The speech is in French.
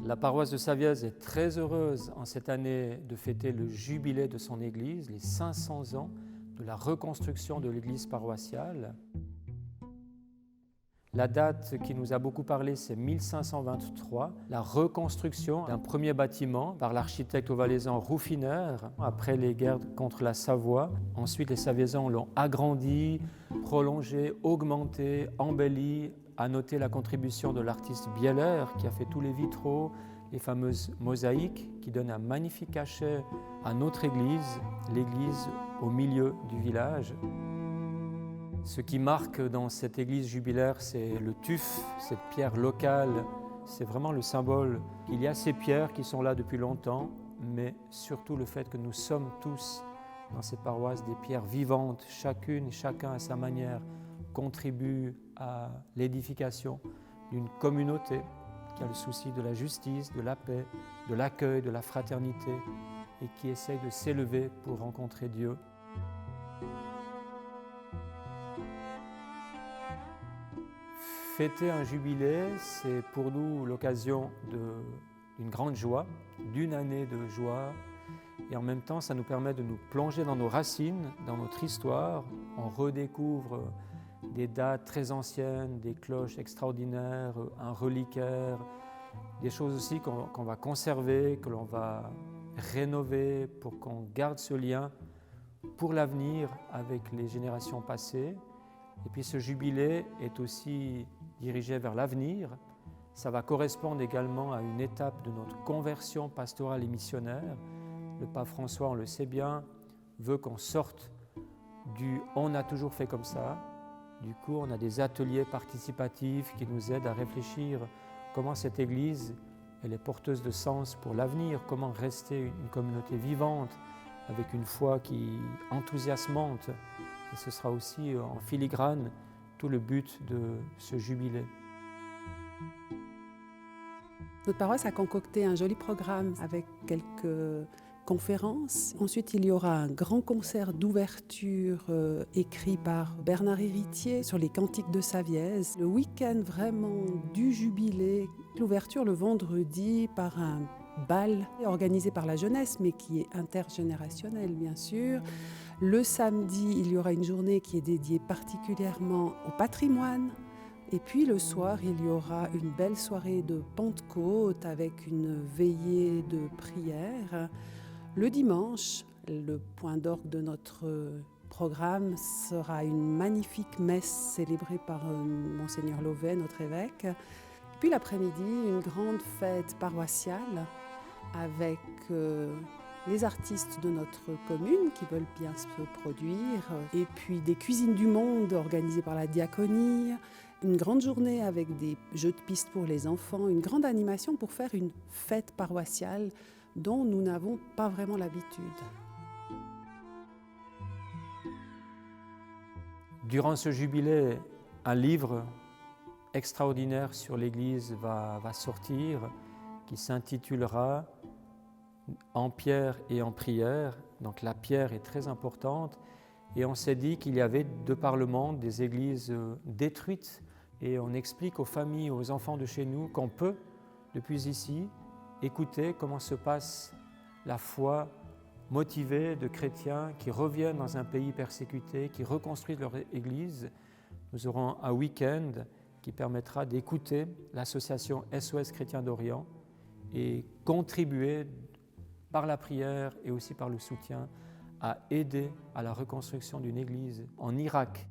La paroisse de Savièse est très heureuse en cette année de fêter le jubilé de son église, les 500 ans de la reconstruction de l'église paroissiale. La date qui nous a beaucoup parlé, c'est 1523, la reconstruction d'un premier bâtiment par l'architecte valaisan Rouffiner après les guerres contre la Savoie. Ensuite, les Saviésans l'ont agrandi, prolongé, augmenté, embelli. À noter la contribution de l'artiste Bieler qui a fait tous les vitraux, les fameuses mosaïques qui donnent un magnifique cachet à notre église, l'église au milieu du village. Ce qui marque dans cette église jubilaire, c'est le tuf, cette pierre locale. C'est vraiment le symbole. Il y a ces pierres qui sont là depuis longtemps, mais surtout le fait que nous sommes tous dans cette paroisse des pierres vivantes, chacune et chacun à sa manière contribue à l'édification d'une communauté qui a le souci de la justice, de la paix, de l'accueil, de la fraternité et qui essaye de s'élever pour rencontrer Dieu. Fêter un jubilé, c'est pour nous l'occasion d'une grande joie, d'une année de joie, et en même temps, ça nous permet de nous plonger dans nos racines, dans notre histoire. On redécouvre des dates très anciennes, des cloches extraordinaires, un reliquaire, des choses aussi qu'on va conserver, que l'on va rénover pour qu'on garde ce lien pour l'avenir avec les générations passées. Et puis ce jubilé est aussi dirigé vers l'avenir. Ça va correspondre également à une étape de notre conversion pastorale et missionnaire. Le pape François, on le sait bien, veut qu'on sorte du « on a toujours fait comme ça ». Du coup, on a des ateliers participatifs qui nous aident à réfléchir comment cette Église elle est porteuse de sens pour l'avenir, comment rester une communauté vivante avec une foi qui est enthousiasmante. Et ce sera aussi en filigrane tout le but de ce jubilé. Notre paroisse a concocté un joli programme avec quelques conférences. Ensuite, il y aura un grand concert d'ouverture écrit par Bernard Héritier sur les cantiques de Savièse. Le week-end vraiment du jubilé, l'ouverture le vendredi par un bal organisé par la jeunesse, mais qui est intergénérationnel bien sûr. Le samedi, il y aura une journée qui est dédiée particulièrement au patrimoine. Et puis le soir, il y aura une belle soirée de Pentecôte avec une veillée de prière. Le dimanche, le point d'orgue de notre programme sera une magnifique messe célébrée par Monseigneur Lauvet, notre évêque. Puis l'après-midi, une grande fête paroissiale avec les artistes de notre commune qui veulent bien se produire, et puis des cuisines du monde organisées par la diaconie, une grande journée avec des jeux de piste pour les enfants, une grande animation pour faire une fête paroissiale dont nous n'avons pas vraiment l'habitude. Durant ce jubilé, un livre extraordinaire sur l'Église va sortir qui s'intitulera « En pierre et en prière ». Donc la pierre est très importante et on s'est dit qu'il y avait de par le monde des églises détruites et on explique aux familles, aux enfants de chez nous qu'on peut, depuis ici, écouter comment se passe la foi motivée de chrétiens qui reviennent dans un pays persécuté, qui reconstruisent leur église. Nous aurons un week-end qui permettra d'écouter l'association SOS Chrétiens d'Orient et contribuer par la prière et aussi par le soutien à aider à la reconstruction d'une église en Irak.